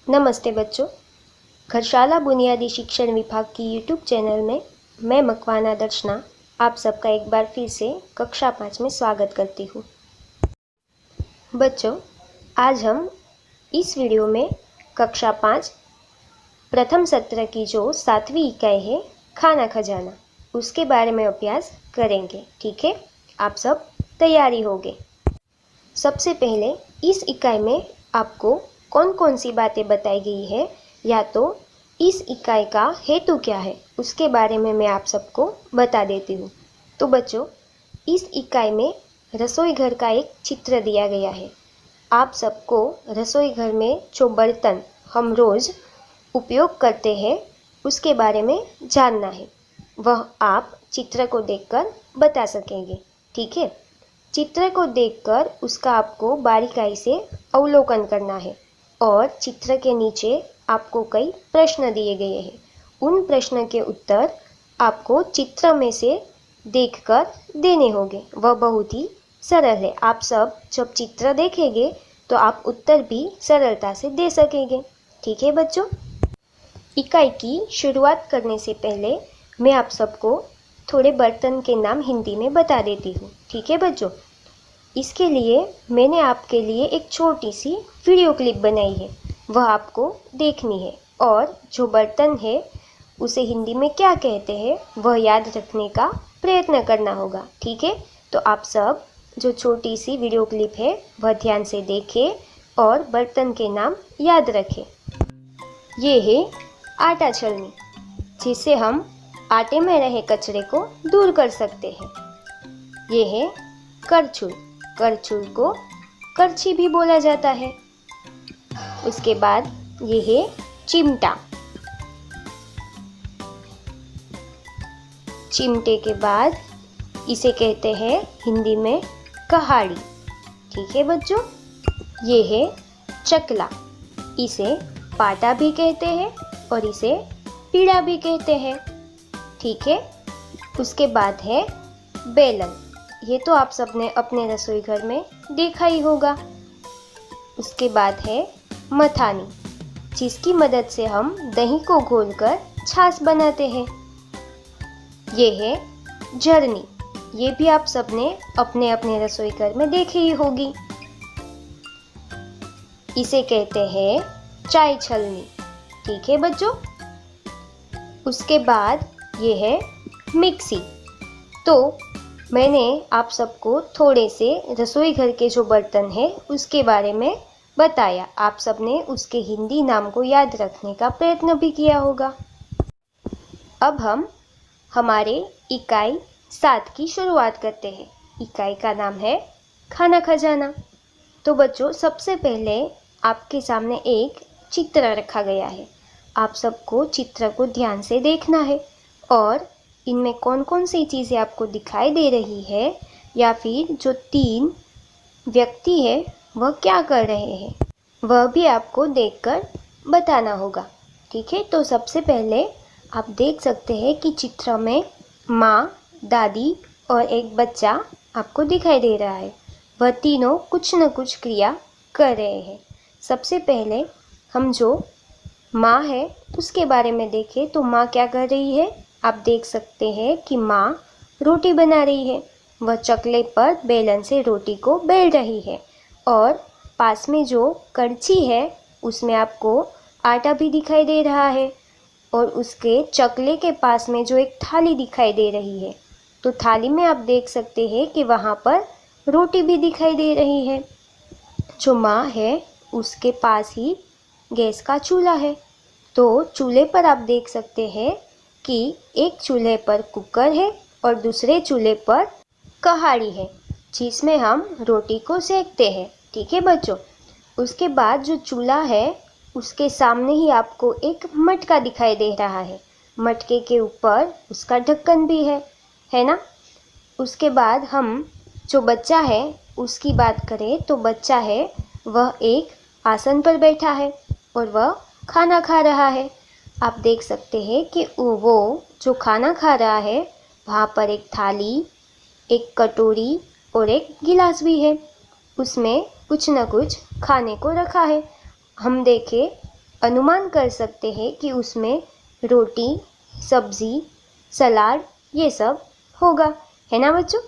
नमस्ते बच्चों। घरशाला बुनियादी शिक्षण विभाग की यूट्यूब चैनल में मैं मकवाना दर्शना आप सबका एक बार फिर से कक्षा 5 में स्वागत करती हूँ। बच्चों, आज हम इस वीडियो में कक्षा 5 प्रथम सत्र की जो 7वीं इकाई है खाना खजाना, उसके बारे में अभ्यास करेंगे। ठीक है, आप सब तैयारी होगे। सबसे पहले इस इकाई में आपको कौन कौन सी बातें बताई गई है या तो इस इकाई का हेतु क्या है उसके बारे में मैं आप सबको बता देती हूँ। तो बच्चों, इस इकाई में रसोई घर का एक चित्र दिया गया है। आप सबको रसोई घर में जो बर्तन हम रोज़ उपयोग करते हैं उसके बारे में जानना है। वह आप चित्र को देखकर बता सकेंगे। ठीक है, चित्र को देखकर उसका आपको बारीकाई से अवलोकन करना है और चित्र के नीचे आपको कई प्रश्न दिए गए हैं। उन प्रश्न के उत्तर आपको चित्र में से देखकर देने होंगे। वह बहुत ही सरल है। आप सब जब चित्र देखेंगे तो आप उत्तर भी सरलता से दे सकेंगे। ठीक है बच्चों, इकाई की शुरुआत करने से पहले मैं आप सबको थोड़े बर्तन के नाम हिंदी में बता देती हूँ। ठीक है बच्चों, इसके लिए मैंने आपके लिए एक छोटी सी वीडियो क्लिप बनाई है, वह आपको देखनी है और जो बर्तन है उसे हिंदी में क्या कहते हैं वह याद रखने का प्रयत्न करना होगा। ठीक है, तो आप सब जो छोटी सी वीडियो क्लिप है वह ध्यान से देखें और बर्तन के नाम याद रखें। ये है आटा छलनी, जिससे हम आटे में रहे कचरे को दूर कर सकते हैं। ये है करछुल, करछुल को करछी भी बोला जाता है। उसके बाद ये है चिमटा, चिमटे के बाद इसे कहते हैं हिंदी में कहाड़ी। ठीक है बच्चों, ये है चकला, इसे पाटा भी कहते हैं और इसे पीढ़ा भी कहते हैं। ठीक है, उसके बाद है बेलन, ये तो आप सबने अपने रसोई घर में देखा ही होगा। उसके बाद है मथानी, जिसकी मदद से हम दही को घोलकर छाछ बनाते हैं। ये है झरनी, ये भी आप सबने अपने अपने रसोई घर में देखी ही होगी। इसे कहते हैं चाय छलनी। ठीक है बच्चों, उसके बाद ये है मिक्सी। तो मैंने आप सबको थोड़े से रसोई घर के जो बर्तन हैं उसके बारे में बताया। आप सबने उसके हिंदी नाम को याद रखने का प्रयत्न भी किया होगा। अब हम हमारे इकाई 7 की शुरुआत करते हैं। इकाई का नाम है खाना खजाना। तो बच्चों, सबसे पहले आपके सामने एक चित्र रखा गया है। आप सबको चित्र को ध्यान से देखना है और इनमें कौन कौन सी चीज़ें आपको दिखाई दे रही है या फिर जो 3 व्यक्ति है वह क्या कर रहे हैं वह भी आपको देखकर बताना होगा। ठीक है, तो सबसे पहले आप देख सकते हैं कि चित्र में माँ, दादी और एक बच्चा आपको दिखाई दे रहा है। वह तीनों कुछ न कुछ क्रिया कर रहे हैं। सबसे पहले हम जो माँ है उसके बारे में देखें तो माँ क्या कर रही है। आप देख सकते हैं कि माँ रोटी बना रही है। वह चकले पर बेलन से रोटी को बेल रही है और पास में जो कड़छी है उसमें आपको आटा भी दिखाई दे रहा है और उसके चकले के पास में जो एक थाली दिखाई दे रही है, तो थाली में आप देख सकते हैं कि वहाँ पर रोटी भी दिखाई दे रही है। जो माँ है उसके पास ही गैस का चूल्हा है, तो चूल्हे पर आप देख सकते हैं कि एक चूल्हे पर कुकर है और दूसरे चूल्हे पर कहाड़ी है जिसमें हम रोटी को सेकते हैं। ठीक है बच्चों, उसके बाद जो चूल्हा है उसके सामने ही आपको एक मटका दिखाई दे रहा है। मटके के ऊपर उसका ढक्कन भी है ना। उसके बाद हम जो बच्चा है उसकी बात करें तो बच्चा है वह एक आसन पर बैठा है और वह खाना खा रहा है। आप देख सकते हैं कि वो जो खाना खा रहा है वहाँ पर एक थाली, एक कटोरी और एक गिलास भी है। उसमें कुछ न कुछ खाने को रखा है। हम देखें अनुमान कर सकते हैं कि उसमें रोटी, सब्जी, सलाद ये सब होगा, है ना बच्चों।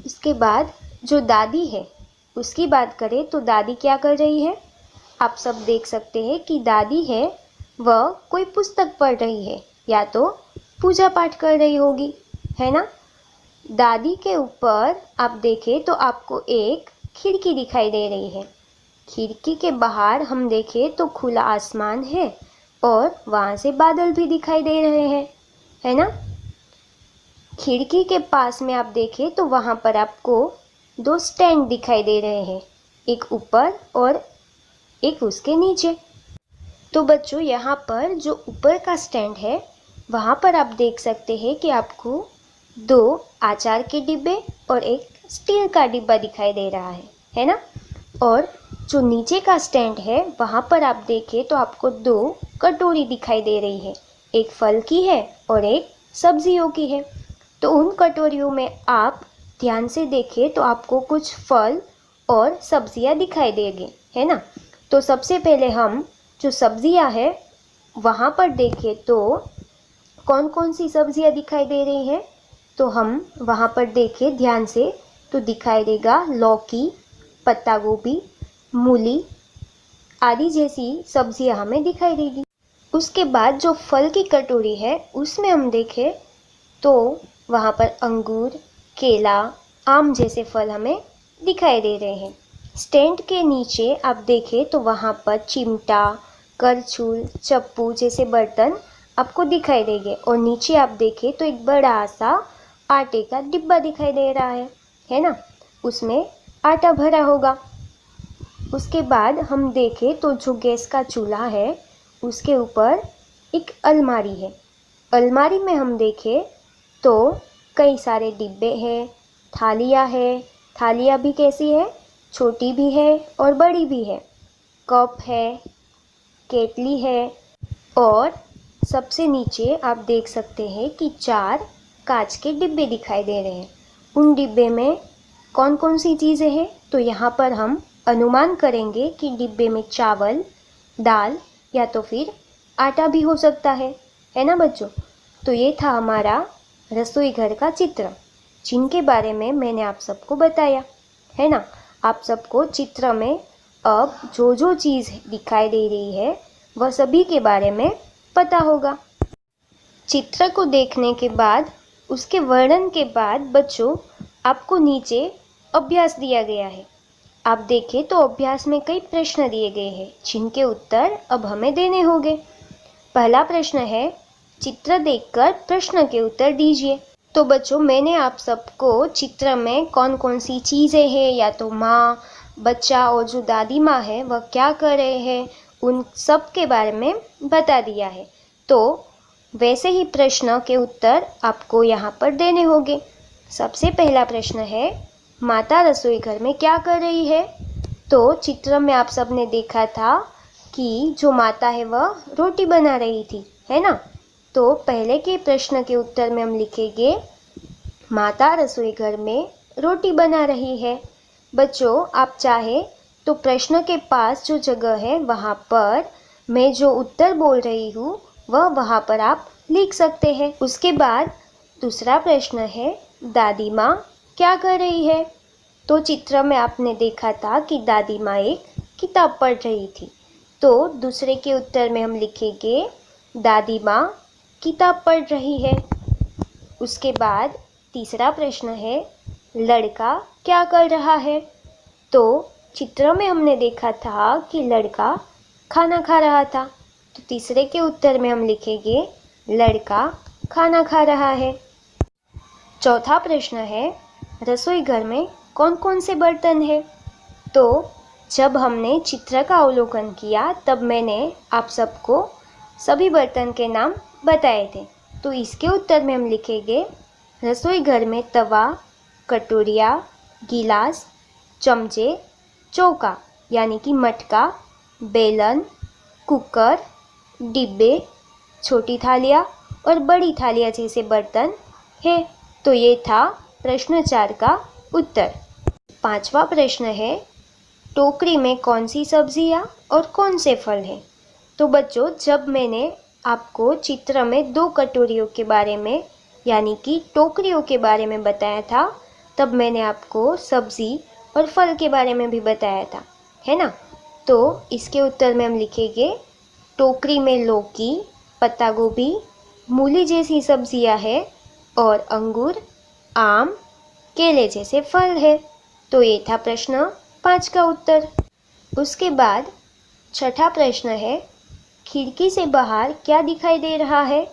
उसके बाद जो दादी है उसकी बात करें तो दादी क्या कर रही है। आप सब देख सकते हैं कि दादी है वह कोई पुस्तक पढ़ रही है या तो पूजा पाठ कर रही होगी, है ना। दादी के ऊपर आप देखें तो आपको एक खिड़की दिखाई दे रही है। खिड़की के बाहर हम देखें तो खुला आसमान है और वहाँ से बादल भी दिखाई दे रहे हैं, है ना। खिड़की के पास में आप देखें तो वहाँ पर आपको दो स्टैंड दिखाई दे रहे हैं, एक ऊपर और एक उसके नीचे। तो बच्चों यहाँ पर जो ऊपर का स्टैंड है वहाँ पर आप देख सकते हैं कि आपको दो अचार के डिब्बे और एक स्टील का डिब्बा दिखाई दे रहा है ना। और जो नीचे का स्टैंड है वहाँ पर आप देखें तो आपको दो कटोरी दिखाई दे रही है, एक फल की है और एक सब्जियों की है। तो उन कटोरियों में आप ध्यान से देखें तो आपको कुछ फल और सब्जियां दिखाई देंगे, है ना। तो सबसे पहले हम जो सब्जियां है वहाँ पर देखें तो कौन कौन सी सब्जियां दिखाई दे रही है। तो हम वहाँ पर देखें ध्यान से तो दिखाई देगा लौकी, पत्ता गोभी, मूली आदि जैसी सब्जियां हमें दिखाई देगी। उसके बाद जो फल की कटोरी है उसमें हम देखें तो वहाँ पर अंगूर, केला, आम जैसे फल हमें दिखाई दे रहे हैं। स्टैंड के नीचे आप देखें तो वहाँ पर चिमटा, करछुल, चप्पू जैसे बर्तन आपको दिखाई देंगे और नीचे आप देखें तो एक बड़ा सा आटे का डिब्बा दिखाई दे रहा है ना। उसमें आटा भरा होगा। उसके बाद हम देखें तो जो गैस का चूल्हा है उसके ऊपर एक अलमारी है। अलमारी में हम देखें तो कई सारे डिब्बे हैं, थालियाँ है। थालियाँ भी कैसी है, छोटी भी है और बड़ी भी है। कप है, केतली है और सबसे नीचे आप देख सकते हैं कि 4 कांच के डिब्बे दिखाई दे रहे हैं। उन डिब्बे में कौन कौन सी चीज़ें हैं तो यहाँ पर हम अनुमान करेंगे कि डिब्बे में चावल, दाल या तो फिर आटा भी हो सकता है ना बच्चों। तो ये था हमारा रसोई घर का चित्र जिनके बारे में मैंने आप सबको बताया, है ना। आप सबको चित्र में अब जो जो चीज़ दिखाई दे रही है वह सभी के बारे में पता होगा। चित्र को देखने के बाद उसके वर्णन के बाद बच्चों आपको नीचे अभ्यास दिया गया है। आप देखें तो अभ्यास में कई प्रश्न दिए गए हैं जिनके उत्तर अब हमें देने होंगे। पहला प्रश्न है, चित्र देखकर प्रश्न के उत्तर दीजिए। तो बच्चों मैंने आप सबको चित्र में कौन कौन सी चीज़ें हैं या तो माँ, बच्चा और जो दादी माँ है वह क्या कर रहे हैं उन सब के बारे में बता दिया है। तो वैसे ही प्रश्न के उत्तर आपको यहाँ पर देने होंगे। सबसे पहला प्रश्न है, माता रसोई घर में क्या कर रही है। तो चित्र में आप सबने देखा था कि जो माता है वह रोटी बना रही थी, है ना। तो पहले के प्रश्न के उत्तर में हम लिखेंगे माता रसोई घर में रोटी बना रही है। बच्चों आप चाहे तो प्रश्न के पास जो जगह है वहाँ पर मैं जो उत्तर बोल रही हूँ वह वहाँ पर आप लिख सकते हैं। उसके बाद दूसरा प्रश्न है, दादी माँ क्या कर रही है। तो चित्र में आपने देखा था कि दादी माँ एक किताब पढ़ रही थी। तो दूसरे के उत्तर में हम लिखेंगे दादी माँ किताब पढ़ रही है। उसके बाद तीसरा प्रश्न है, लड़का क्या कर रहा है। तो चित्र में हमने देखा था कि लड़का खाना खा रहा था। तो तीसरे के उत्तर में हम लिखेंगे लड़का खाना खा रहा है। चौथा प्रश्न है, रसोई घर में कौन कौन से बर्तन हैं। तो जब हमने चित्र का अवलोकन किया तब मैंने आप सबको सभी बर्तन के नाम बताए थे। तो इसके उत्तर में हम लिखेंगे रसोई घर में तवा, कटोरिया, गिलास, चमचे, चौका यानी कि मटका, बेलन, कुकर, डिब्बे, छोटी थालियाँ और बड़ी थालियाँ जैसे बर्तन है। तो ये था प्रश्न 4 का उत्तर। पांचवा प्रश्न है, टोकरी में कौन सी सब्जियाँ और कौन से फल हैं। तो बच्चों, जब मैंने आपको चित्र में दो कटोरियों के बारे में यानी कि टोकरियों के बारे में बताया था, तब मैंने आपको सब्जी और फल के बारे में भी बताया था, है ना। तो इसके उत्तर में हम लिखेंगे टोकरी में लौकी, पत्ता गोभी, मूली जैसी सब्जियां है और अंगूर, आम, केले जैसे फल है। तो ये था प्रश्न 5 का उत्तर। उसके बाद छठा प्रश्न है, खिड़की से बाहर क्या दिखाई दे रहा है?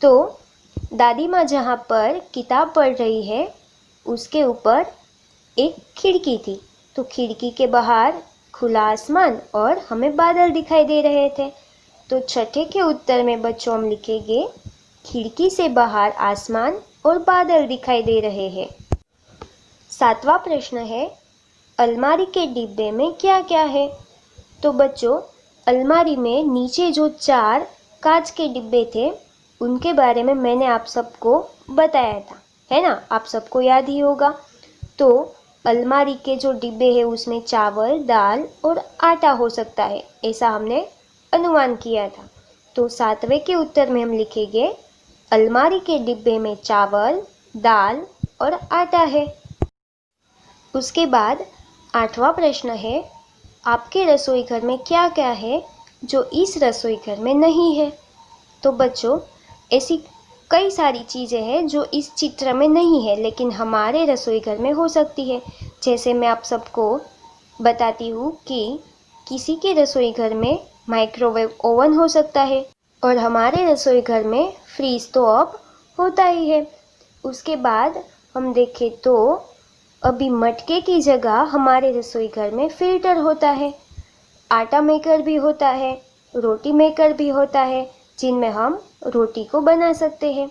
तो दादी माँ जहाँ पर किताब पढ़ रही है उसके ऊपर एक खिड़की थी। तो खिड़की के बाहर खुला आसमान और हमें बादल दिखाई दे रहे थे। तो छठे के उत्तर में बच्चों हम लिखेंगे खिड़की से बाहर आसमान और बादल दिखाई दे रहे हैं। सातवां प्रश्न है, अलमारी के डिब्बे में क्या क्या है? तो बच्चों, अलमारी में नीचे जो 4 कांच के डिब्बे थे उनके बारे में मैंने आप सबको बताया था, है ना। आप सबको याद ही होगा। तो अलमारी के जो डिब्बे हैं उसमें चावल, दाल और आटा हो सकता है, ऐसा हमने अनुमान किया था। तो 7वें के उत्तर में हम लिखेंगे अलमारी के डिब्बे में चावल, दाल और आटा है। उसके बाद 8वां प्रश्न है, आपके रसोई घर में क्या क्या है जो इस रसोई घर में नहीं है? तो बच्चों, ऐसी कई सारी चीज़ें हैं जो इस चित्र में नहीं है लेकिन हमारे रसोई घर में हो सकती है। जैसे मैं आप सबको बताती हूँ कि किसी के रसोई घर में माइक्रोवेव ओवन हो सकता है और हमारे रसोई घर में फ्रीज तो अब होता ही है। उसके बाद हम देखें तो अभी मटके की जगह हमारे रसोई घर में फिल्टर होता है, आटा मेकर भी होता है, रोटी मेकर भी होता है जिनमें हम रोटी को बना सकते हैं।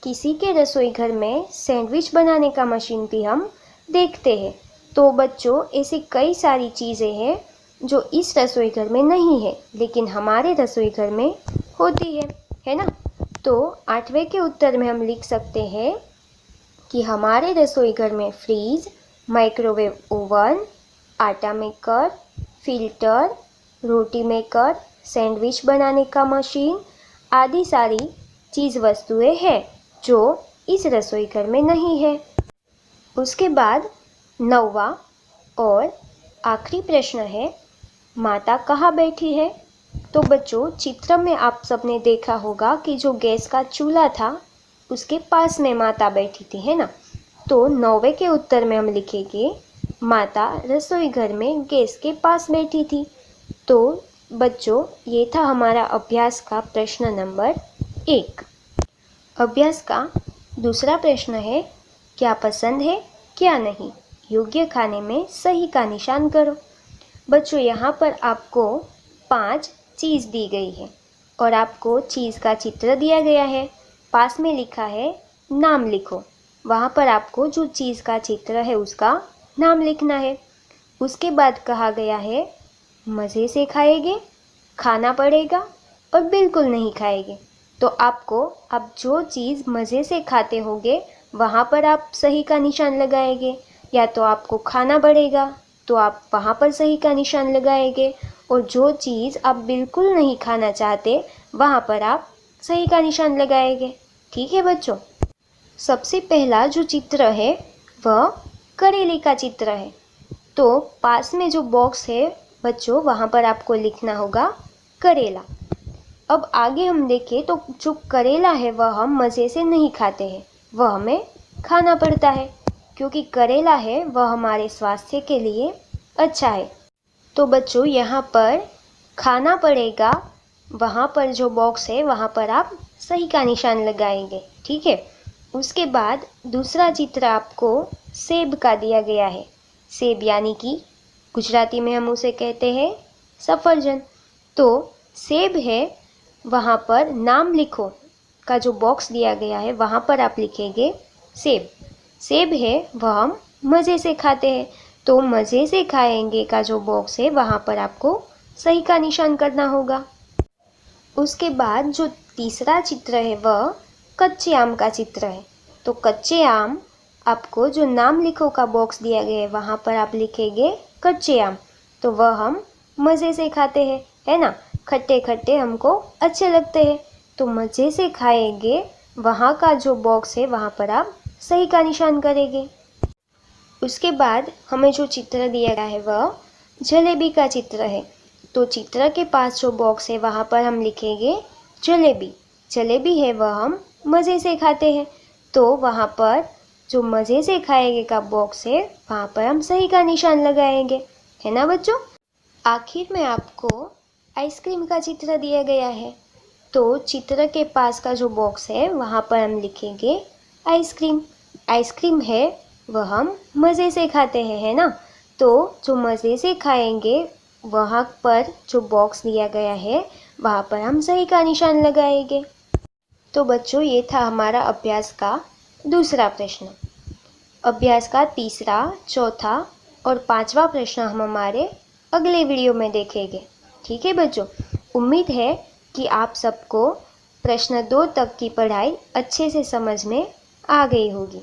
किसी के रसोई घर में सैंडविच बनाने का मशीन भी हम देखते हैं। तो बच्चों, ऐसी कई सारी चीज़ें हैं जो इस रसोई घर में नहीं है लेकिन हमारे रसोई घर में होती है ना। तो 8वें के उत्तर में हम लिख सकते हैं कि हमारे रसोई घर में फ्रीज, माइक्रोवेव ओवन, आटा मेकर, फिल्टर, रोटी मेकर, सैंडविच बनाने का मशीन आदि सारी चीज़ वस्तुएं हैं जो इस रसोई घर में नहीं है। उसके बाद 9वां और आखिरी प्रश्न है, माता कहाँ बैठी है? तो बच्चों, चित्र में आप सबने देखा होगा कि जो गैस का चूल्हा था उसके पास में माता बैठी थी, है ना। तो 9वें के उत्तर में हम लिखेंगे माता रसोई घर में गैस के पास बैठी थी। तो बच्चों, ये था हमारा अभ्यास का प्रश्न नंबर 1। अभ्यास का दूसरा प्रश्न है, क्या पसंद है क्या नहीं? योग्य खाने में सही का निशान करो। बच्चों, यहाँ पर आपको 5 चीज़ दी गई है और आपको चीज़ का चित्र दिया गया है। पास में लिखा है नाम लिखो। वहाँ पर आपको जो चीज़ का चित्र है उसका नाम लिखना है। उसके बाद कहा गया है मज़े से खाएंगे, खाना पड़ेगा और बिल्कुल नहीं खाएंगे। तो आपको अब जो चीज़ मज़े से खाते होंगे वहाँ पर आप सही का निशान लगाएंगे, या तो आपको खाना पड़ेगा तो आप वहाँ पर सही का निशान लगाएंगे, और जो चीज़ आप बिल्कुल नहीं खाना चाहते वहाँ पर आप सही का निशान लगाएंगे। ठीक है बच्चों। सबसे पहला जो चित्र है वह करेले का चित्र है। तो पास में जो बॉक्स है बच्चों, वहाँ पर आपको लिखना होगा करेला। अब आगे हम देखें तो जो करेला है वह हम मज़े से नहीं खाते हैं, वह हमें खाना पड़ता है, क्योंकि करेला है वह हमारे स्वास्थ्य के लिए अच्छा है। तो बच्चों, यहाँ पर खाना पड़ेगा, वहाँ पर जो बॉक्स है वहाँ पर आप सही का निशान लगाएंगे। ठीक है। उसके बाद दूसरा चित्र आपको सेब का दिया गया है। सेब यानी कि गुजराती में हम उसे कहते हैं सफरजन। तो सेब है, वहाँ पर नाम लिखो का जो बॉक्स दिया गया है वहाँ पर आप लिखेंगे सेब। सेब है वह हम मज़े से खाते हैं, तो मज़े से खाएंगे का जो बॉक्स है वहाँ पर आपको सही का निशान करना होगा। उसके बाद जो तीसरा चित्र है वह कच्चे आम का चित्र है। तो कच्चे आम, आपको जो नाम लिखो का बॉक्स दिया गया है वहाँ पर आप लिखेंगे कच्चे आम, तो वह हम मज़े से खाते हैं, है ना। खट्टे खट्टे हमको अच्छे लगते हैं, तो मज़े से खाएंगे। वहाँ का जो बॉक्स है वहाँ पर आप सही का निशान करेंगे। उसके बाद हमें जो चित्र दिया गया है वह जलेबी का चित्र है, तो चित्र के पास जो बॉक्स है वहाँ पर हम लिखेंगे जलेबी। जलेबी है वह हम मज़े से खाते हैं, तो वहाँ पर जो मज़े से खाएंगे का बॉक्स है वहाँ पर हम सही का निशान लगाएंगे, है ना बच्चों। आखिर में आपको आइसक्रीम का चित्र दिया गया है, तो चित्र के पास का जो बॉक्स है वहाँ पर हम लिखेंगे आइसक्रीम। आइसक्रीम है वह हम मज़े से खाते हैं, है ना, तो जो मज़े से खाएंगे वहाँ पर जो बॉक्स दिया गया है वहाँ पर हम सही का निशान लगाएंगे। तो बच्चों ये था हमारा अभ्यास का दूसरा प्रश्न। अभ्यास का तीसरा, चौथा और पांचवा प्रश्न हम हमारे अगले वीडियो में देखेंगे। ठीक है बच्चों, उम्मीद है कि आप सबको प्रश्न 2 तक की पढ़ाई अच्छे से समझ में आ गई होगी।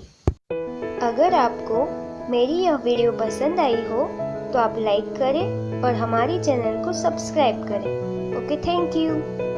अगर आपको मेरी यह वीडियो पसंद आई हो तो आप लाइक करें और हमारे चैनल को सब्सक्राइब करें। Okay, thank you.